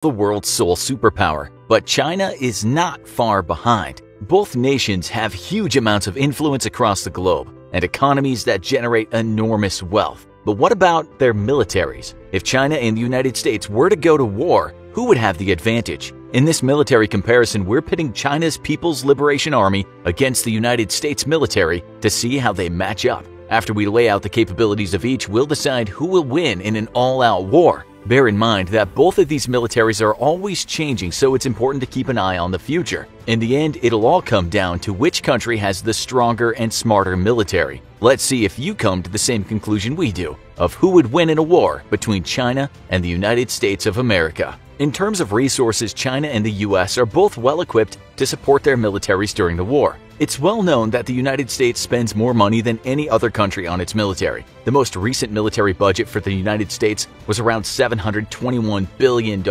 the world's sole superpower, but China is not far behind. Both nations have huge amounts of influence across the globe and economies that generate enormous wealth. But what about their militaries? If China and the United States were to go to war, who would have the advantage? In this military comparison, we're pitting China's People's Liberation Army against the United States military to see how they match up. After we lay out the capabilities of each, we'll decide who will win in an all-out war. Bear in mind that both of these militaries are always changing, so it's important to keep an eye on the future. In the end, it'll all come down to which country has the stronger and smarter military. Let's see if you come to the same conclusion we do, of who would win in a war between China and the United States of America. In terms of resources, China and the US are both well equipped to support their militaries during the war. It's well known that the United States spends more money than any other country on its military. The most recent military budget for the United States was around $721 billion.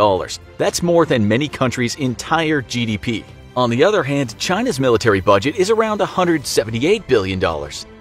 That's more than many countries' entire GDP. On the other hand, China's military budget is around $178 billion.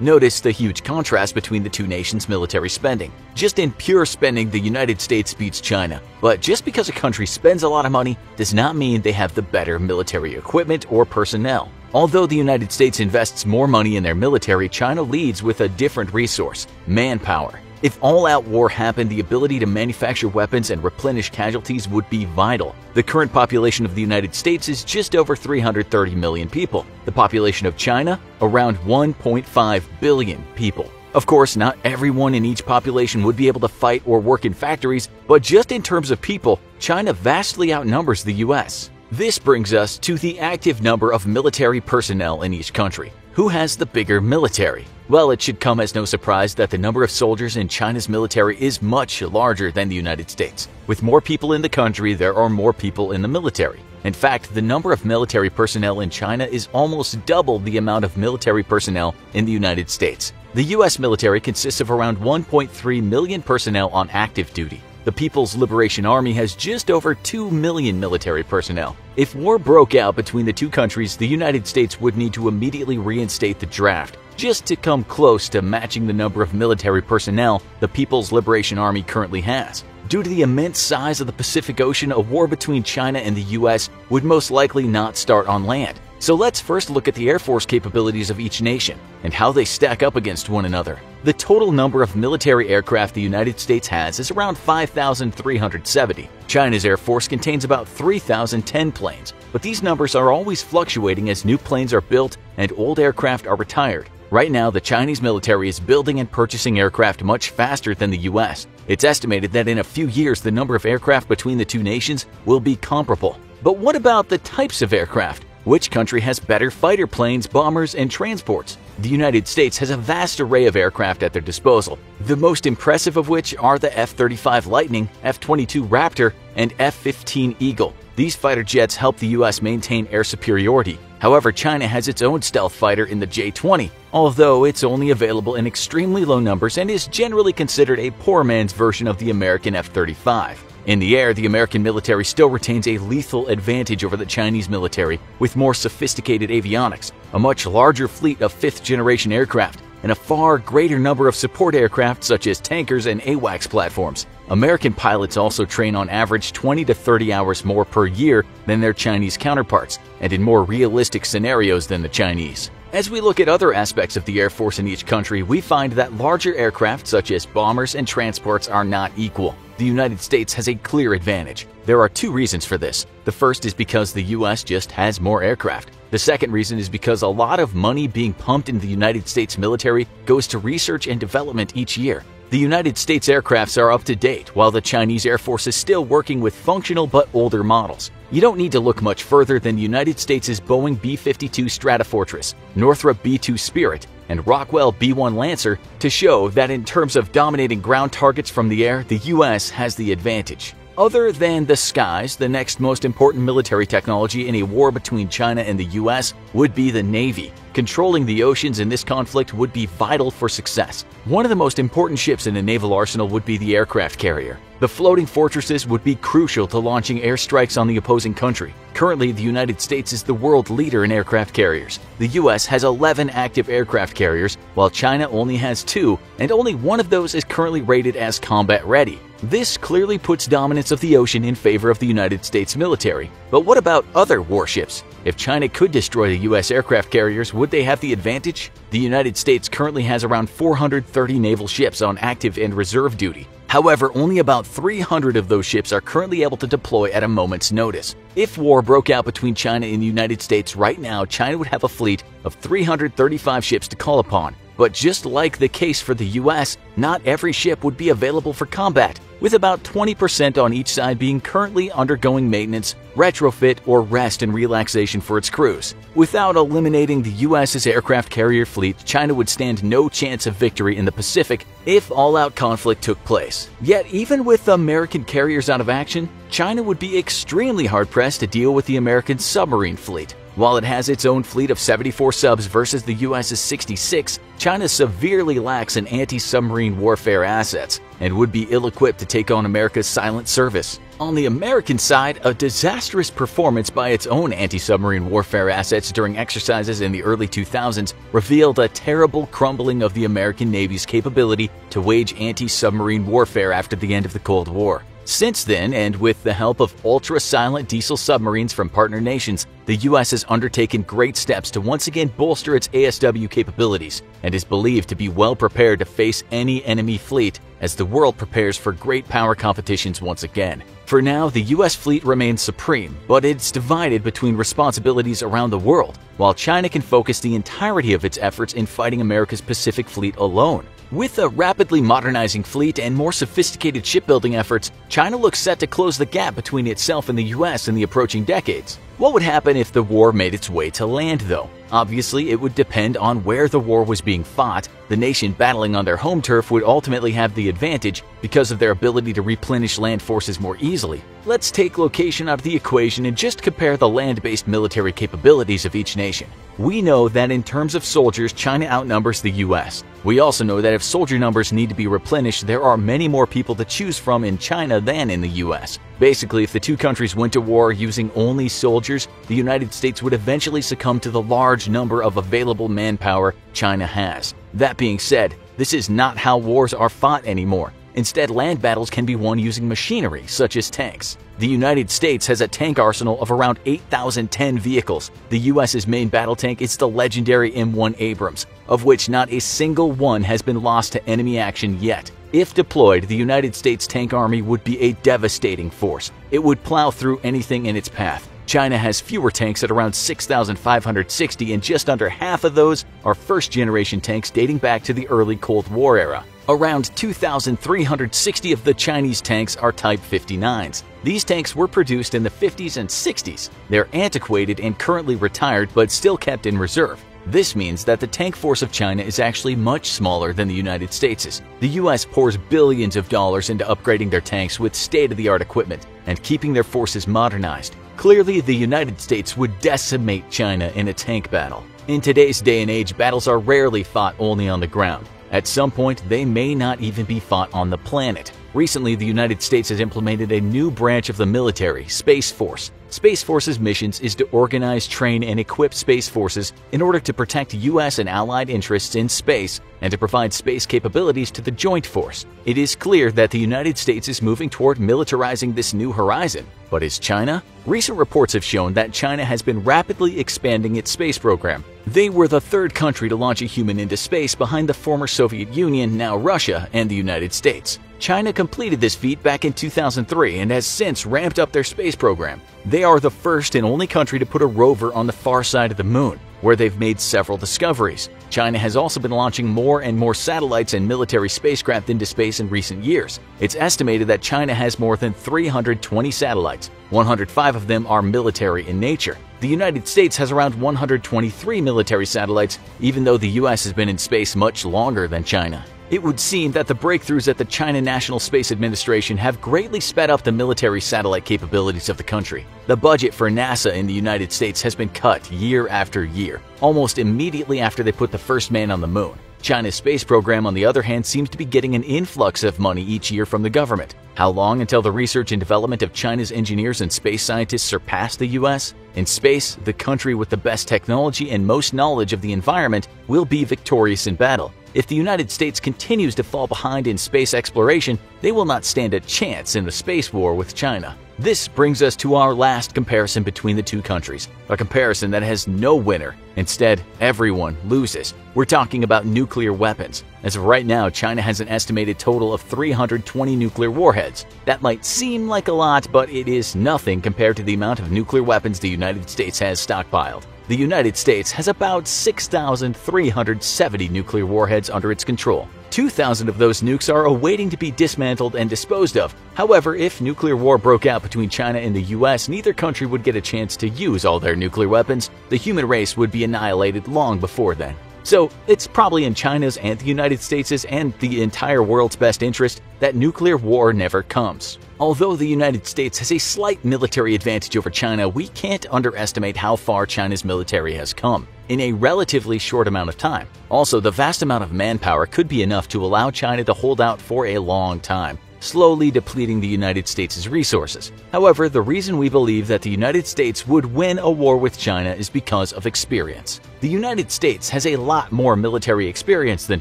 Notice the huge contrast between the two nations' military spending. Just in pure spending, the United States beats China. But just because a country spends a lot of money does not mean they have the better military equipment or personnel. Although the United States invests more money in their military, China leads with a different resource: manpower. If all-out war happened, the ability to manufacture weapons and replenish casualties would be vital. The current population of the United States is just over 330 million people. The population of China, around 1.5 billion people. Of course, not everyone in each population would be able to fight or work in factories, but just in terms of people, China vastly outnumbers the US. This brings us to the active number of military personnel in each country. Who has the bigger military? Well, it should come as no surprise that the number of soldiers in China's military is much larger than the United States. With more people in the country, there are more people in the military. In fact, the number of military personnel in China is almost double the amount of military personnel in the United States. The US military consists of around 1.3 million personnel on active duty. The People's Liberation Army has just over 2 million military personnel. If war broke out between the two countries, the United States would need to immediately reinstate the draft, just to come close to matching the number of military personnel the People's Liberation Army currently has. Due to the immense size of the Pacific Ocean, a war between China and the US would most likely not start on land. So let's first look at the Air Force capabilities of each nation and how they stack up against one another. The total number of military aircraft the United States has is around 5,370. China's Air Force contains about 3,010 planes, but these numbers are always fluctuating as new planes are built and old aircraft are retired. Right now, the Chinese military is building and purchasing aircraft much faster than the US. It's estimated that in a few years, the number of aircraft between the two nations will be comparable. But what about the types of aircraft? Which country has better fighter planes, bombers, and transports? The United States has a vast array of aircraft at their disposal, the most impressive of which are the F-35 Lightning, F-22 Raptor, and F-15 Eagle. These fighter jets help the US maintain air superiority. However, China has its own stealth fighter in the J-20, although it's only available in extremely low numbers and is generally considered a poor man's version of the American F-35. In the air, the American military still retains a lethal advantage over the Chinese military with more sophisticated avionics, a much larger fleet of fifth-generation aircraft, and a far greater number of support aircraft such as tankers and AWACS platforms. American pilots also train on average 20 to 30 hours more per year than their Chinese counterparts, and in more realistic scenarios than the Chinese. As we look at other aspects of the Air Force in each country, we find that larger aircraft such as bombers and transports are not equal. The United States has a clear advantage. There are two reasons for this. The first is because the US just has more aircraft. The second reason is because a lot of money being pumped into the United States military goes to research and development each year. The United States aircrafts are up to date, while the Chinese Air Force is still working with functional but older models. You don't need to look much further than the United States' Boeing B-52 Stratofortress, Northrop B-2 Spirit, and Rockwell B-1 Lancer to show that in terms of dominating ground targets from the air, the US has the advantage. Other than the skies, the next most important military technology in a war between China and the US would be the Navy. Controlling the oceans in this conflict would be vital for success. One of the most important ships in a naval arsenal would be the aircraft carrier. The floating fortresses would be crucial to launching airstrikes on the opposing country. Currently, the United States is the world leader in aircraft carriers. The US has 11 active aircraft carriers, while China only has 2, and only one of those is currently rated as combat ready. This clearly puts dominance of the ocean in favor of the United States military. But what about other warships? If China could destroy the U.S. aircraft carriers, would they have the advantage? The United States currently has around 430 naval ships on active and reserve duty. However, only about 300 of those ships are currently able to deploy at a moment's notice. If war broke out between China and the United States right now, China would have a fleet of 335 ships to call upon. But just like the case for the US, not every ship would be available for combat, with about 20% on each side being currently undergoing maintenance, retrofit, or rest and relaxation for its crews. Without eliminating the US's aircraft carrier fleet, China would stand no chance of victory in the Pacific if all-out conflict took place. Yet even with American carriers out of action, China would be extremely hard-pressed to deal with the American submarine fleet. While it has its own fleet of 74 subs versus the US's 66, China severely lacks in anti-submarine warfare assets and would be ill-equipped to take on America's silent service. On the American side, a disastrous performance by its own anti-submarine warfare assets during exercises in the early 2000s revealed a terrible crumbling of the American Navy's capability to wage anti-submarine warfare after the end of the Cold War. Since then, and with the help of ultra-silent diesel submarines from partner nations, the U.S. has undertaken great steps to once again bolster its ASW capabilities and is believed to be well prepared to face any enemy fleet as the world prepares for great power competitions once again. For now, the U.S. fleet remains supreme, but it's divided between responsibilities around the world, while China can focus the entirety of its efforts in fighting America's Pacific Fleet alone. With a rapidly modernizing fleet and more sophisticated shipbuilding efforts, China looks set to close the gap between itself and the US in the approaching decades. What would happen if the war made its way to land, though? Obviously, it would depend on where the war was being fought. The nation battling on their home turf would ultimately have the advantage because of their ability to replenish land forces more easily. Let's take location out of the equation and just compare the land-based military capabilities of each nation. We know that in terms of soldiers, China outnumbers the US. We also know that if soldier numbers need to be replenished, there are many more people to choose from in China than in the US. Basically, if the two countries went to war using only soldiers, the United States would eventually succumb to the large number of available manpower China has. That being said, this is not how wars are fought anymore. Instead, land battles can be won using machinery, such as tanks. The United States has a tank arsenal of around 8,010 vehicles. The US's main battle tank is the legendary M1 Abrams, of which not a single one has been lost to enemy action yet. If deployed, the United States tank army would be a devastating force. It would plow through anything in its path. China has fewer tanks at around 6,560, and just under half of those are first-generation tanks dating back to the early Cold War era. Around 2,360 of the Chinese tanks are Type 59s. These tanks were produced in the 50s and 60s. They're antiquated and currently retired, but still kept in reserve. This means that the tank force of China is actually much smaller than the United States'. The US pours billions of dollars into upgrading their tanks with state-of-the-art equipment and keeping their forces modernized. Clearly, the United States would decimate China in a tank battle. In today's day and age, battles are rarely fought only on the ground. At some point, they may not even be fought on the planet. Recently, the United States has implemented a new branch of the military, Space Force. Space Force's missions is to organize, train, and equip Space Forces in order to protect U.S. and allied interests in space and to provide space capabilities to the Joint Force. It is clear that the United States is moving toward militarizing this new horizon. But is China? Recent reports have shown that China has been rapidly expanding its space program. They were the third country to launch a human into space behind the former Soviet Union, now Russia, and the United States. China completed this feat back in 2003 and has since ramped up their space program. They are the first and only country to put a rover on the far side of the moon, where they've made several discoveries. China has also been launching more and more satellites and military spacecraft into space in recent years. It's estimated that China has more than 320 satellites. 105 of them are military in nature. The United States has around 123 military satellites, even though the US has been in space much longer than China. It would seem that the breakthroughs at the China National Space Administration have greatly sped up the military satellite capabilities of the country. The budget for NASA in the United States has been cut year after year, almost immediately after they put the first man on the moon. China's space program, on the other hand, seems to be getting an influx of money each year from the government. How long until the research and development of China's engineers and space scientists surpass the US? In space, the country with the best technology and most knowledge of the environment will be victorious in battle. If the United States continues to fall behind in space exploration, they will not stand a chance in the space war with China. This brings us to our last comparison between the two countries, a comparison that has no winner. Instead, everyone loses. We're talking about nuclear weapons. As of right now, China has an estimated total of 320 nuclear warheads. That might seem like a lot, but it is nothing compared to the amount of nuclear weapons the United States has stockpiled. The United States has about 6,370 nuclear warheads under its control. 2,000 of those nukes are awaiting to be dismantled and disposed of. However, if nuclear war broke out between China and the US, neither country would get a chance to use all their nuclear weapons. The human race would be annihilated long before then. So, it's probably in China's and the United States' and the entire world's best interest that nuclear war never comes. Although the United States has a slight military advantage over China, we can't underestimate how far China's military has come in a relatively short amount of time. Also, the vast amount of manpower could be enough to allow China to hold out for a long time, slowly depleting the United States' resources. However, the reason we believe that the United States would win a war with China is because of experience. The United States has a lot more military experience than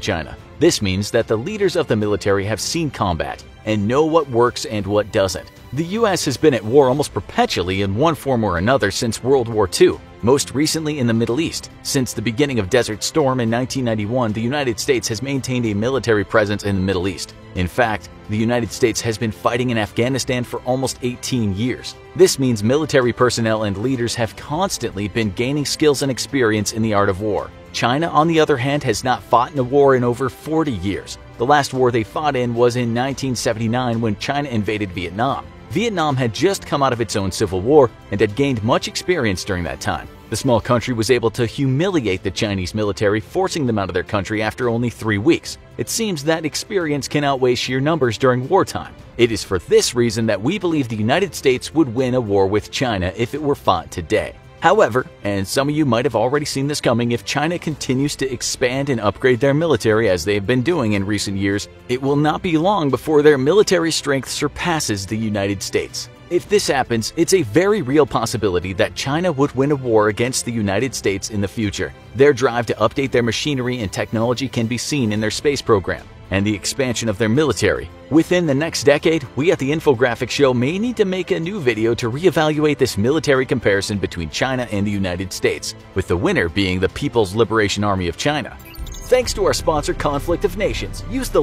China. This means that the leaders of the military have seen combat and know what works and what doesn't. The US has been at war almost perpetually in one form or another since World War II, most recently in the Middle East. Since the beginning of Desert Storm in 1991, the United States has maintained a military presence in the Middle East. In fact, the United States has been fighting in Afghanistan for almost 18 years. This means military personnel and leaders have constantly been gaining skills and experience in the art of war. China, on the other hand, has not fought in a war in over 40 years. The last war they fought in was in 1979 when China invaded Vietnam. Vietnam had just come out of its own civil war and had gained much experience during that time. The small country was able to humiliate the Chinese military, forcing them out of their country after only 3 weeks. It seems that experience can outweigh sheer numbers during wartime. It is for this reason that we believe the United States would win a war with China if it were fought today. However, and some of you might have already seen this coming, if China continues to expand and upgrade their military as they have been doing in recent years, it will not be long before their military strength surpasses the United States. If this happens, it's a very real possibility that China would win a war against the United States in the future. Their drive to update their machinery and technology can be seen in their space program and the expansion of their military. Within the next decade, we at the Infographics Show may need to make a new video to reevaluate this military comparison between China and the United States, with the winner being the People's Liberation Army of China. Thanks to our sponsor, Conflict of Nations. Use the